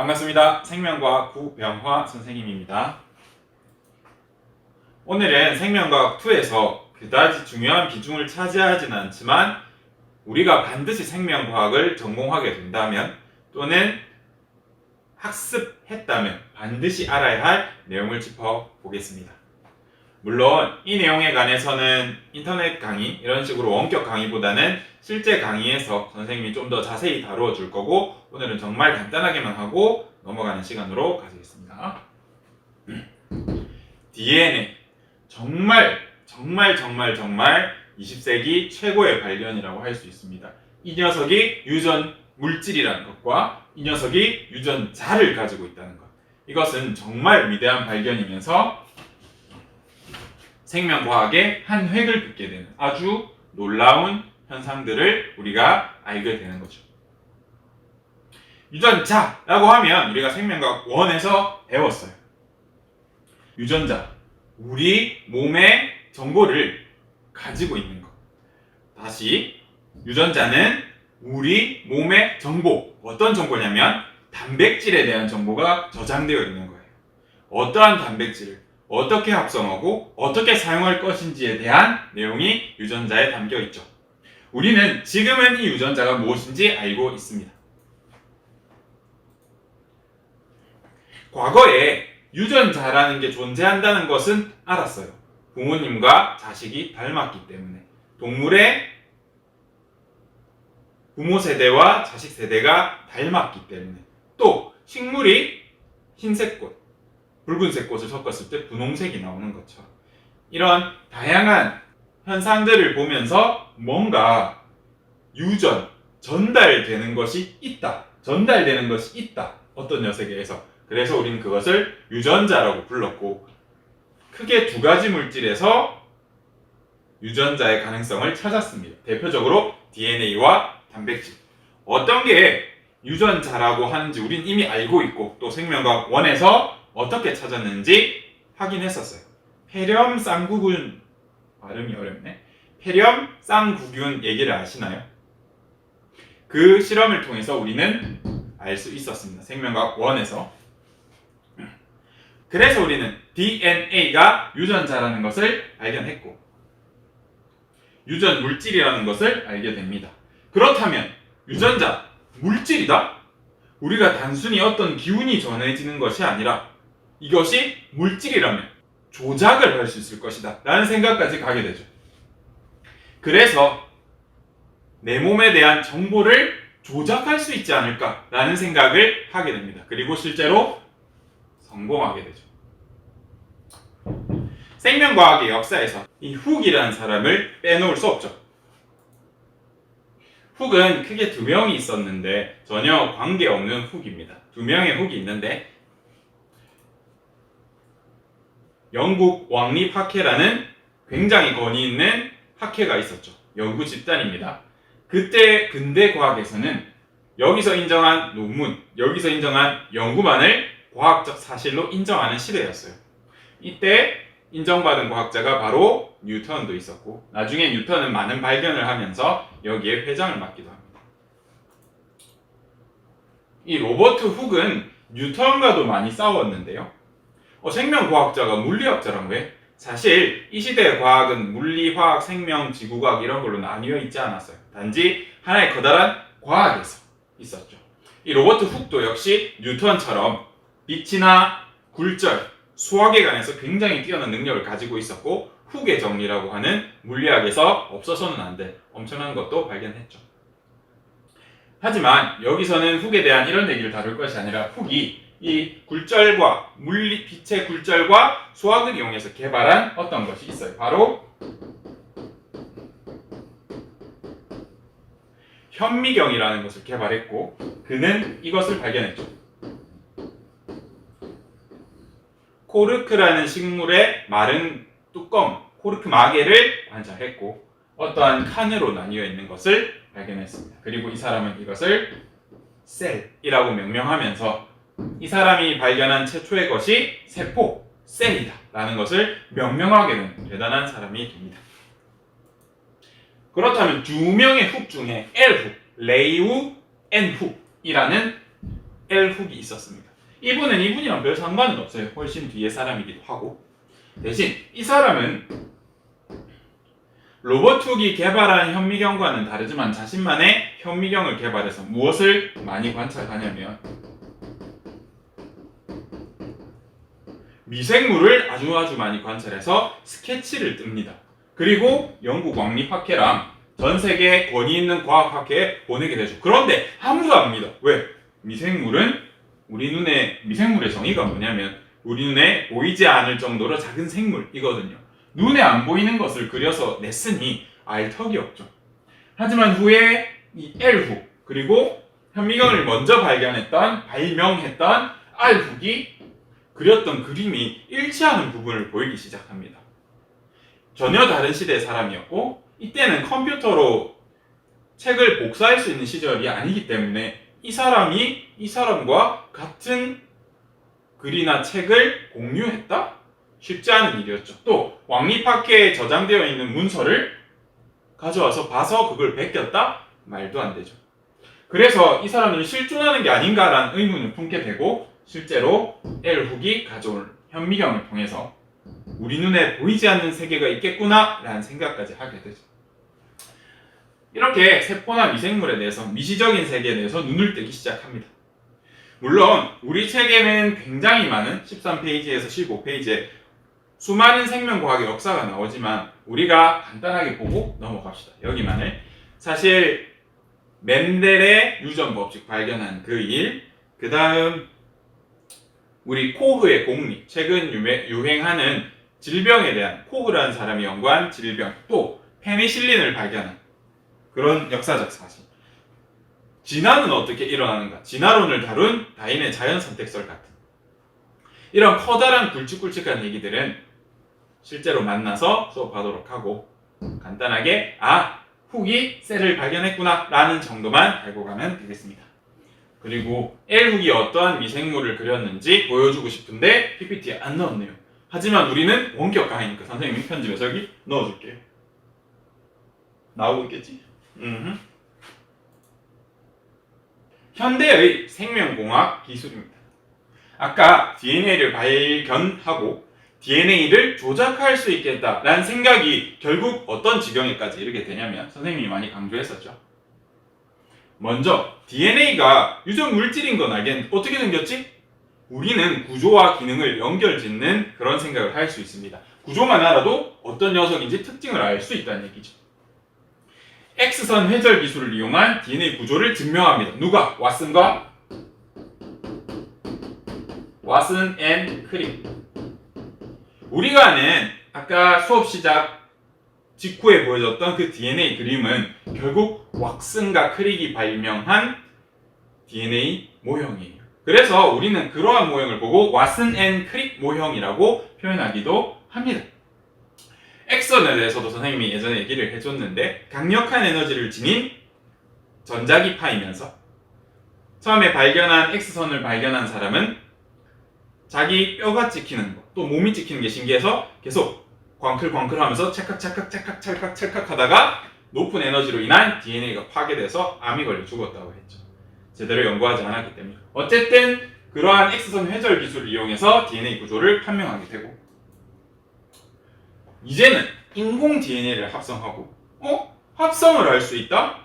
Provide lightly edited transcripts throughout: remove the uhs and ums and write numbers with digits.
반갑습니다. 생명과학 구병화 선생님입니다. 오늘은 생명과학 2에서 그다지 중요한 비중을 차지하지는 않지만 우리가 반드시 생명과학을 전공하게 된다면 또는 학습했다면 반드시 알아야 할 내용을 짚어보겠습니다. 물론 이 내용에 관해서는 인터넷 강의 이런 식으로 원격 강의보다는 실제 강의에서 선생님이 좀 더 자세히 다루어 줄 거고 오늘은 정말 간단하게만 하고 넘어가는 시간으로 가지겠습니다. DNA 정말 20세기 최고의 발견이라고 할 수 있습니다. 이 녀석이 유전 물질이라는 것과 이 녀석이 유전자를 가지고 있다는 것, 이것은 정말 위대한 발견이면서 생명과학의 한 획을 긋게 되는 아주 놀라운 현상들을 우리가 알게 되는 거죠. 유전자라고 하면 우리가 생명과학 1에서 배웠어요. 유전자, 우리 몸의 정보를 가지고 있는 것. 다시, 유전자는 우리 몸의 정보, 어떤 정보냐면 단백질에 대한 정보가 저장되어 있는 거예요. 어떠한 단백질을 어떻게 합성하고 어떻게 사용할 것인지에 대한 내용이 유전자에 담겨 있죠. 우리는 지금은 이 유전자가 무엇인지 알고 있습니다. 과거에 유전자라는 게 존재한다는 것은 알았어요. 부모님과 자식이 닮았기 때문에, 동물의 부모 세대와 자식 세대가 닮았기 때문에, 또 식물이 흰색 꽃, 붉은색 꽃을 섞었을 때 분홍색이 나오는 것처럼 이런 다양한 현상들을 보면서 뭔가 전달되는 것이 있다. 어떤 녀석에 의해서. 그래서 우리는 그것을 유전자라고 불렀고, 크게 두 가지 물질에서 유전자의 가능성을 찾았습니다. 대표적으로 DNA와 단백질. 어떤 게 유전자라고 하는지 우린 이미 알고 있고, 또 생명과학 1에서 어떻게 찾았는지 확인했었어요. 폐렴 쌍구균, 발음이 어렵네. 폐렴 쌍구균 얘기를 아시나요? 그 실험을 통해서 우리는 알 수 있었습니다. 생명과학 1에서. 그래서 우리는 DNA가 유전자라는 것을 발견했고, 유전 물질이라는 것을 알게 됩니다. 그렇다면 유전자 물질이다? 우리가 단순히 어떤 기운이 전해지는 것이 아니라 이것이 물질이라면 조작을 할 수 있을 것이다 라는 생각까지 가게 되죠. 그래서 내 몸에 대한 정보를 조작할 수 있지 않을까 라는 생각을 하게 됩니다. 그리고 실제로 성공하게 되죠. 생명과학의 역사에서 이 훅이라는 사람을 빼놓을 수 없죠. 훅은 크게 두 명이 있었는데 전혀 관계없는 훅입니다. 두 명의 훅이 있는데, 영국 왕립 학회라는 굉장히 권위 있는 학회가 있었죠. 연구 집단입니다. 그때 근대 과학에서는 여기서 인정한 논문, 여기서 인정한 연구만을 과학적 사실로 인정하는 시대였어요. 이때 인정받은 과학자가 바로 뉴턴도 있었고, 나중에 뉴턴은 많은 발견을 하면서 여기에 회장을 맡기도 합니다. 이 로버트 훅은 뉴턴과도 많이 싸웠는데요. 생명과학자가 물리학자란 왜? 사실 이 시대의 과학은 물리, 화학, 생명, 지구과학 이런 걸로 나뉘어 있지 않았어요. 단지 하나의 커다란 과학에서 있었죠. 이 로버트 훅도 역시 뉴턴처럼 빛이나 굴절, 수학에 관해서 굉장히 뛰어난 능력을 가지고 있었고, 훅의 정리라고 하는 물리학에서 없어서는 안 될 엄청난 것도 발견했죠. 하지만 여기서는 훅에 대한 이런 얘기를 다룰 것이 아니라, 훅이 이 굴절과 빛의 굴절과 수학을 이용해서 개발한 어떤 것이 있어요. 바로 현미경이라는 것을 개발했고, 그는 이것을 발견했죠. 코르크라는 식물의 마른 뚜껑, 코르크 마개를 관찰했고, 어떠한 칸으로 나뉘어 있는 것을 발견했습니다. 그리고 이 사람은 이것을 셀이라고 명명하면서 이 사람이 발견한 최초의 것이 세포, 셀이다 라는 것을 명명하게 된 대단한 사람이 됩니다. 그렇다면 두 명의 훅 중에 L훅, 레이우 N훅이라는 엘훅이 있었습니다. 이분은 이분이랑 별 상관은 없어요. 훨씬 뒤의 사람이기도 하고. 대신 이 사람은 로버트 훅이 개발한 현미경과는 다르지만 자신만의 현미경을 개발해서 무엇을 많이 관찰하냐면 미생물을 아주 많이 관찰해서 스케치를 뜹니다. 그리고 영국 왕립학회랑 전 세계 권위 있는 과학학회에 보내게 되죠. 그런데 아무도 안 믿어. 왜? 미생물은 미생물의 정의가 뭐냐면 우리 눈에 보이지 않을 정도로 작은 생물이거든요. 눈에 안 보이는 것을 그려서 냈으니 알 턱이 없죠. 하지만 후에 이 엘훅 그리고 현미경을 먼저 발명했던 알훅이 그렸던 그림이 일치하는 부분을 보이기 시작합니다. 전혀 다른 시대의 사람이었고 이때는 컴퓨터로 책을 복사할 수 있는 시절이 아니기 때문에 이 사람과 같은 글이나 책을 공유했다? 쉽지 않은 일이었죠. 또 왕립학회에 저장되어 있는 문서를 가져와서 봐서 그걸 베꼈다? 말도 안 되죠. 그래서 이 사람은 실존하는 게 아닌가라는 의문을 품게 되고 실제로 엘훅이 가져온 현미경을 통해서 우리 눈에 보이지 않는 세계가 있겠구나 라는 생각까지 하게 되죠. 이렇게 세포나 미생물에 대해서 미시적인 세계에 대해서 눈을 뜨기 시작합니다. 물론 우리 책에는 굉장히 많은 13페이지에서 15페이지에 수많은 생명과학의 역사가 나오지만 우리가 간단하게 보고 넘어갑시다. 여기만을. 사실 멘델의 유전법칙 발견한 그 일, 그 다음 우리 코흐의 공리, 최근 유행하는 질병에 대한 코흐라는 사람이 연구한 질병, 또 페니실린을 발견한 그런 역사적 사실. 진화는 어떻게 일어나는가? 진화론을 다룬 다윈의 자연선택설 같은 이런 커다란 굵직굵직한 얘기들은 실제로 만나서 수업하도록 하고 간단하게 훅이 셀을 발견했구나 라는 정도만 알고 가면 되겠습니다. 그리고 엘훅이 어떠한 미생물을 그렸는지 보여주고 싶은데 PPT에 안 넣었네요. 하지만 우리는 원격 강의니까 선생님이 편집해서 여기 넣어줄게요. 나오고 있겠지? 현대의 생명공학 기술입니다. 아까 DNA를 발견하고 DNA를 조작할 수 있겠다라는 생각이 결국 어떤 지경에까지 이르게 되냐면 선생님이 많이 강조했었죠. 먼저 DNA가 유전 물질인 건 알겠는데 어떻게 생겼지? 우리는 구조와 기능을 연결짓는 그런 생각을 할 수 있습니다. 구조만 알아도 어떤 녀석인지 특징을 알 수 있다는 얘기죠. X선 회절 기술을 이용한 DNA 구조를 증명합니다. 누가? 왓슨 앤 크릭. 우리가 아는 아까 수업 시작 직후에 보여줬던 그 DNA 그림은 결국 왓슨과 크릭이 발명한 DNA 모형이에요. 그래서 우리는 그러한 모형을 보고 왓슨 앤 크릭 모형이라고 표현하기도 합니다. 엑선에 대해서도 선생님이 예전에 얘기를 해줬는데 강력한 에너지를 지닌 전자기파이면서 처음에 발견한 X선을 발견한 사람은 자기 뼈가 찍히는 거, 또 몸이 찍히는 게 신기해서 계속 광클광클 하면서 찰칵 하다가 높은 에너지로 인한 DNA가 파괴돼서 암이 걸려 죽었다고 했죠. 제대로 연구하지 않았기 때문에. 어쨌든 그러한 X선 회절 기술을 이용해서 DNA 구조를 판명하게 되고 이제는 인공 DNA를 합성하고 합성을 할 수 있다?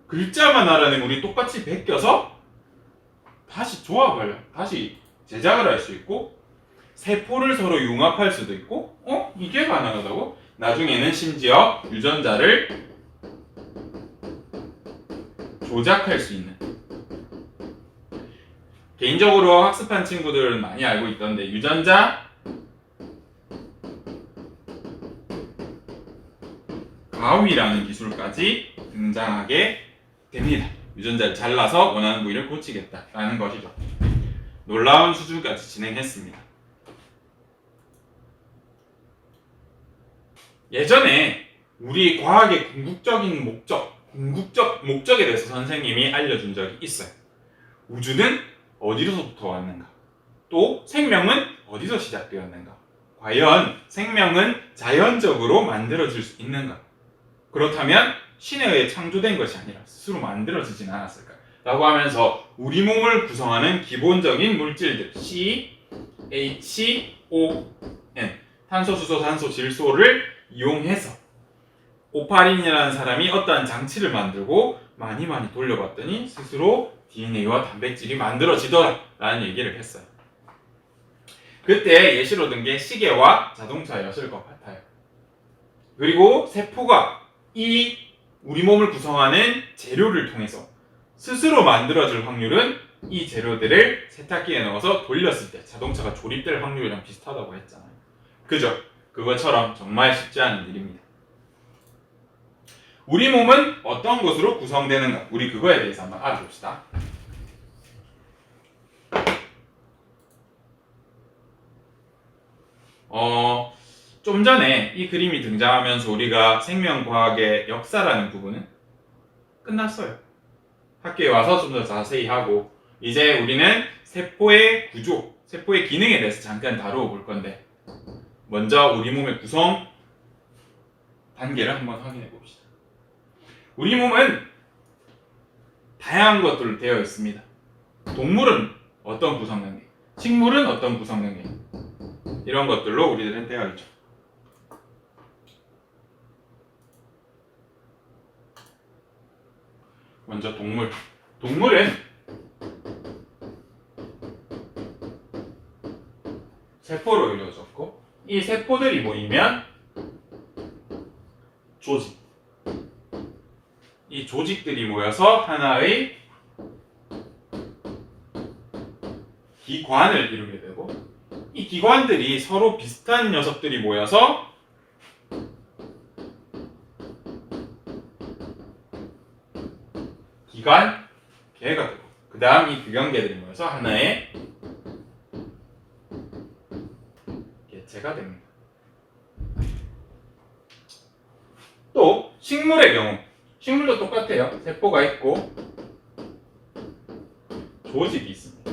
글자만 알아내면 우리 똑같이 베껴서 다시 조합을 다시 제작을 할 수 있고 세포를 서로 융합할 수도 있고 이게 가능하다고? 나중에는 심지어 유전자를 조작할 수 있는 개인적으로 학습한 친구들은 많이 알고 있던데 유전자 가위라는 기술까지 등장하게 됩니다. 유전자를 잘라서 원하는 부위를 고치겠다라는 것이죠. 놀라운 수준까지 진행했습니다. 예전에 우리 과학의 궁극적인 목적에 대해서 선생님이 알려준 적이 있어요. 우주는 어디로부터 왔는가? 또 생명은 어디서 시작되었는가? 과연 생명은 자연적으로 만들어질 수 있는가? 그렇다면 신에 의해 창조된 것이 아니라 스스로 만들어지진 않았을까? 라고 하면서 우리 몸을 구성하는 기본적인 물질들 C, H, O, N 탄소, 수소, 산소, 질소를 이용해서 오파린이라는 사람이 어떠한 장치를 만들고 많이 돌려봤더니 스스로 DNA와 단백질이 만들어지더라 라는 얘기를 했어요. 그때 예시로 든 게 시계와 자동차였을 것 같아요. 그리고 세포가 이 우리 몸을 구성하는 재료를 통해서 스스로 만들어질 확률은 이 재료들을 세탁기에 넣어서 돌렸을 때 자동차가 조립될 확률이랑 비슷하다고 했잖아요. 그죠? 그것처럼 정말 쉽지 않은 일입니다. 우리 몸은 어떤 것으로 구성되는가? 우리 그거에 대해서 한번 알아봅시다. 좀 전에 이 그림이 등장하면서 우리가 생명과학의 역사라는 부분은 끝났어요. 학교에 와서 좀 더 자세히 하고 이제 우리는 세포의 구조, 세포의 기능에 대해서 잠깐 다루어 볼 건데 먼저 우리 몸의 구성 단계를 한번 확인해 봅시다. 우리 몸은 다양한 것들로 되어 있습니다. 동물은 어떤 구성 단계, 식물은 어떤 구성 단계, 이런 것들로 우리들은 되어 있죠. 먼저 동물. 동물은 세포로 이루어졌고 이 세포들이 모이면 조직. 이 조직들이 모여서 하나의 기관을 이루게 되고 이 기관들이 서로 비슷한 녀석들이 모여서 기관계가 되고 그 다음 이 기관계들이 모여서 하나의 개체가 됩니다. 또 식물의 경우 식물도 똑같아요. 세포가 있고 조직이 있습니다.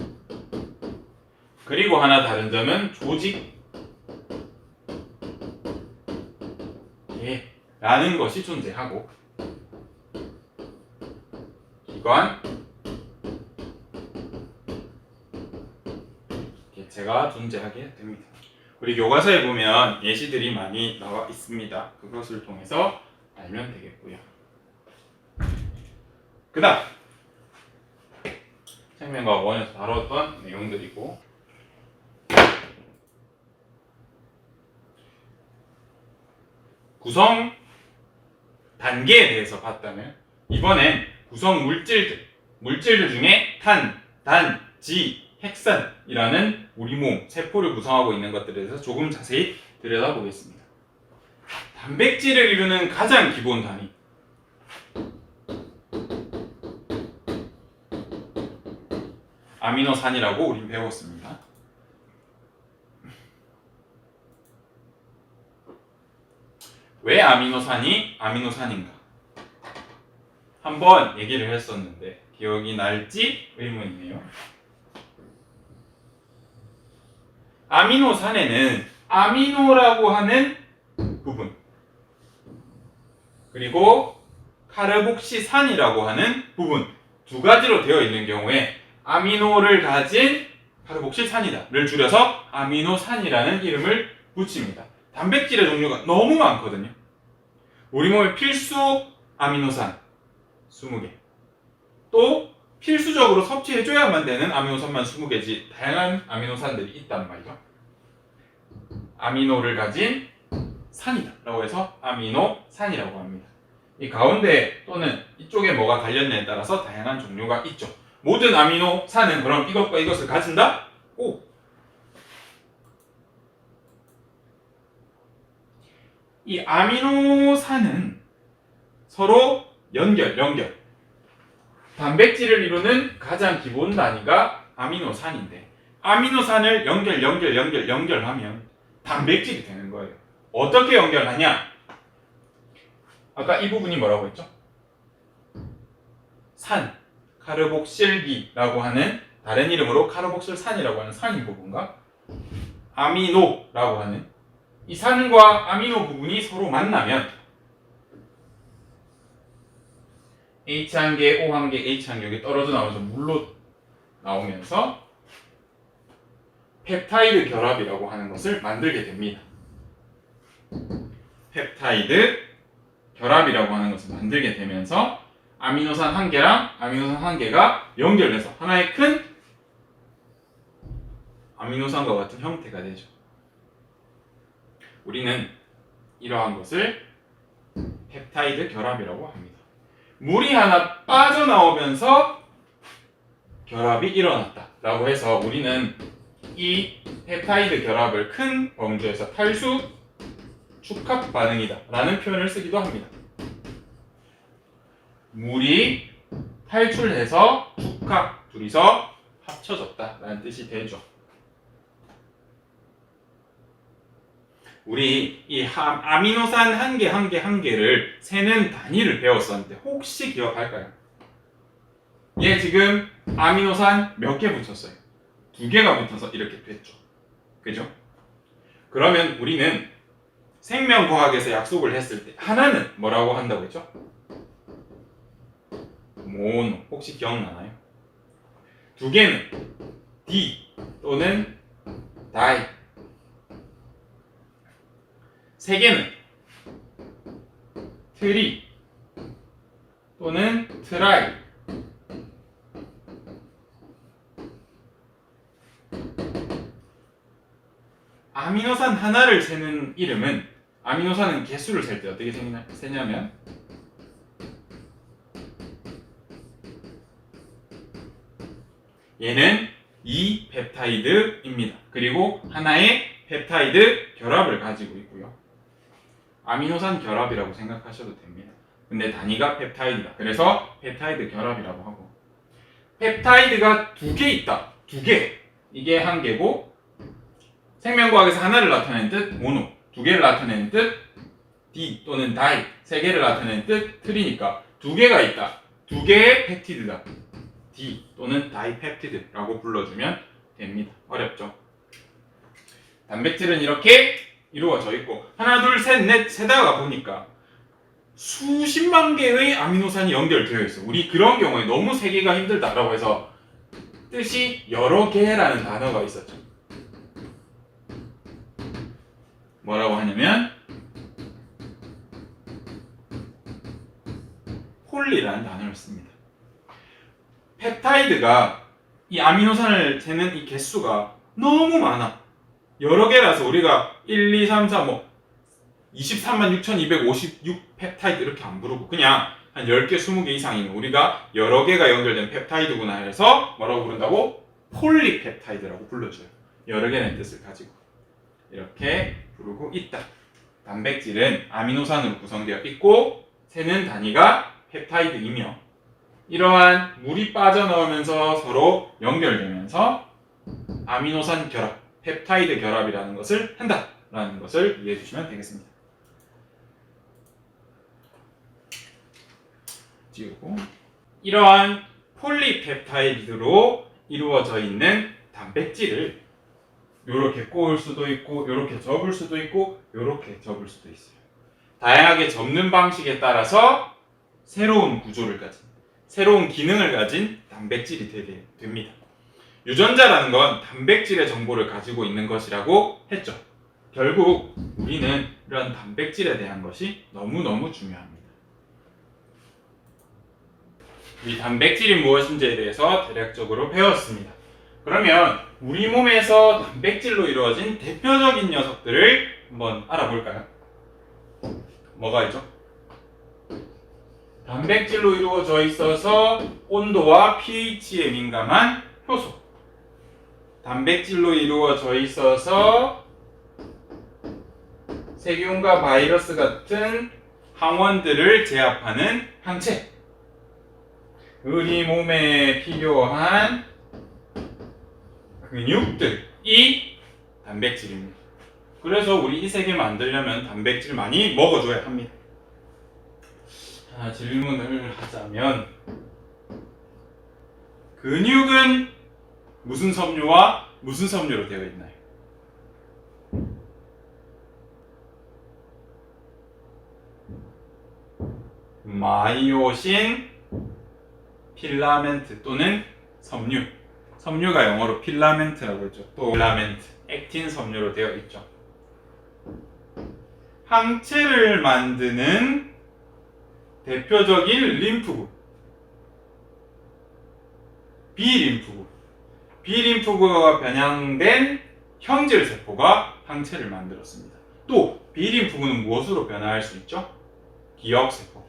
그리고 하나 다른 점은 조직계라는 것이 존재하고 기관, 개체가 존재하게 됩니다. 우리 교과서에 보면 예시들이 많이 나와 있습니다. 그것을 통해서 알면 되겠고요. 그 다음 생명과학 1에서 다뤘던 내용들이고 구성 단계에 대해서 봤다면 이번엔 구성 물질들 중에 탄, 단, 지, 핵산이라는 우리 몸, 세포를 구성하고 있는 것들에 대해서 조금 자세히 들여다보겠습니다. 단백질을 이루는 가장 기본 단위 아미노산이라고 우린 배웠습니다. 왜 아미노산이 아미노산인가? 한번 얘기를 했었는데 기억이 날지 의문이네요. 아미노산에는 아미노라고 하는 부분 그리고 카르복시산이라고 하는 부분 두 가지로 되어 있는 경우에 아미노를 가진 카르복실산이다를 줄여서 아미노산이라는 이름을 붙입니다. 단백질의 종류가 너무 많거든요. 우리 몸의 필수 아미노산 20개 또 필수적으로 섭취해줘야만 되는 아미노산만 20개지 다양한 아미노산들이 있단 말이죠. 아미노를 가진 산이다 라고 해서 아미노산이라고 합니다. 이 가운데 또는 이쪽에 뭐가 달렸냐에 따라서 다양한 종류가 있죠. 모든 아미노산은 그럼 이것과 이것을 가진다? 오! 이 아미노산은 서로 연결 단백질을 이루는 가장 기본 단위가 아미노산인데 아미노산을 연결하면 단백질이 되는 거예요. 어떻게 연결하냐? 아까 이 부분이 뭐라고 했죠? 산, 카르복실기라고 하는 다른 이름으로 카르복실산이라고 하는 산인 부분과 아미노라고 하는 이 산과 아미노 부분이 서로 만나면 H 한 개, O 한 개, H 한 개 여기 떨어져 나오면서 물로 나오면서 펩타이드 결합이라고 하는 것을 만들게 됩니다. 펩타이드 결합이라고 하는 것을 만들게 되면서 아미노산 한 개랑 아미노산 한 개가 연결돼서 하나의 큰 아미노산과 같은 형태가 되죠. 우리는 이러한 것을 펩타이드 결합이라고 합니다. 물이 하나 빠져나오면서 결합이 일어났다 라고 해서 우리는 이 펩타이드 결합을 큰 범주에서 탈수 축합 반응이다 라는 표현을 쓰기도 합니다. 물이 탈출해서 축합, 둘이서 합쳐졌다 라는 뜻이 되죠. 우리 이 아미노산 한 개 한 개 한 개를 세는 단위를 배웠었는데 혹시 기억할까요? 얘 지금 아미노산 몇 개 붙였어요? 2개가 붙어서 이렇게 됐죠. 그죠? 그러면 우리는 생명과학에서 약속을 했을 때 하나는 뭐라고 한다고 했죠? 모노. 혹시 기억나나요? 2개는 디 또는 다이. 3개는 트리 또는 트라이. 아미노산 하나를 세는 이름은 아미노산은 개수를 셀 때 어떻게 세냐면 얘는 2펩타이드입니다. 그리고 하나의 펩타이드 결합을 가지고 있고요. 아미노산 결합이라고 생각하셔도 됩니다. 근데 단위가 펩타이드다. 그래서 펩타이드 결합이라고 하고 펩타이드가 2개 있다. 2개. 이게 한 개고 생명과학에서 하나를 나타내는 뜻 모노, 2개를 나타내는 뜻 디 또는 다이, 3개를 나타내는 뜻 트리니까 2개가 있다. 2개의 펩티드다. 디 또는 다이펩티드라고 불러주면 됩니다. 어렵죠? 단백질은 이렇게 이루어져 있고 하나, 둘, 셋, 넷 세다가 보니까 수십만 개의 아미노산이 연결되어 있어. 우리 그런 경우에 너무 세기가 힘들다라고 해서 뜻이 여러 개라는 단어가 있었죠. 뭐라고 하냐면 폴리라는 단어를 씁니다. 펩타이드가 이 아미노산을 재는 이 개수가 너무 많아. 여러 개라서 우리가 1, 2, 3, 4, 23만 6,256 펩타이드 이렇게 안 부르고 그냥 한 10개, 20개 이상이면 우리가 여러 개가 연결된 펩타이드구나 해서 뭐라고 부른다고? 폴리펩타이드라고 불러줘요. 여러 개의 뜻을 가지고 이렇게 부르고 있다. 단백질은 아미노산으로 구성되어 있고 세는 단위가 펩타이드이며 이러한 물이 빠져나오면서 서로 연결되면서 아미노산 결합, 펩타이드 결합이라는 것을 한다라는 것을 이해해 주시면 되겠습니다. 지우고 이러한 폴리펩타이드로 이루어져 있는 단백질을 이렇게 꼬을 수도 있고 이렇게 접을 수도 있고 이렇게 접을 수도 있어요. 다양하게 접는 방식에 따라서 새로운 구조를 가진 새로운 기능을 가진 단백질이 되게 됩니다. 유전자라는 건 단백질의 정보를 가지고 있는 것이라고 했죠. 결국 우리는 이런 단백질에 대한 것이 너무너무 중요합니다. 이 단백질이 무엇인지에 대해서 대략적으로 배웠습니다. 그러면 우리 몸에서 단백질로 이루어진 대표적인 녀석들을 한번 알아볼까요? 뭐가 있죠? 단백질로 이루어져 있어서 온도와 pH에 민감한 효소. 단백질로 이루어져 있어서 세균과 바이러스 같은 항원들을 제압하는 항체. 우리 몸에 필요한 근육들이 단백질입니다. 그래서 우리 이 세계 만들려면 단백질 많이 먹어줘야 합니다. 질문을 하자면 근육은 무슨 섬유와 무슨 섬유로 되어 있나요? 마이오신, 필라멘트 또는 섬유. 섬유가 영어로 필라멘트라고 했죠. 또 필라멘트, 액틴 섬유로 되어 있죠. 항체를 만드는 대표적인 림프구. B림프구. B림프구가 변형된 형질 세포가 항체를 만들었습니다. 또 B림프구는 무엇으로 변화할 수 있죠? 기억세포.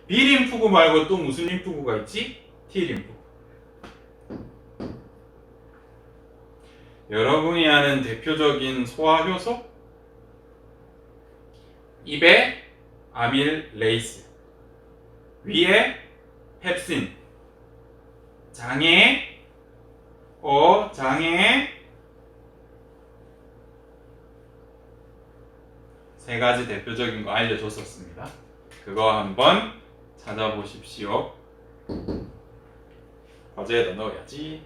B림프구 말고 또 무슨 림프구가 있지? T림프구. 여러분이 아는 대표적인 소화효소? 입에 아밀레이스, 위에 펩신, 장에 세 가지 대표적인 거 알려줬었습니다. 그거 한번 찾아보십시오. 과제에다 넣어야지.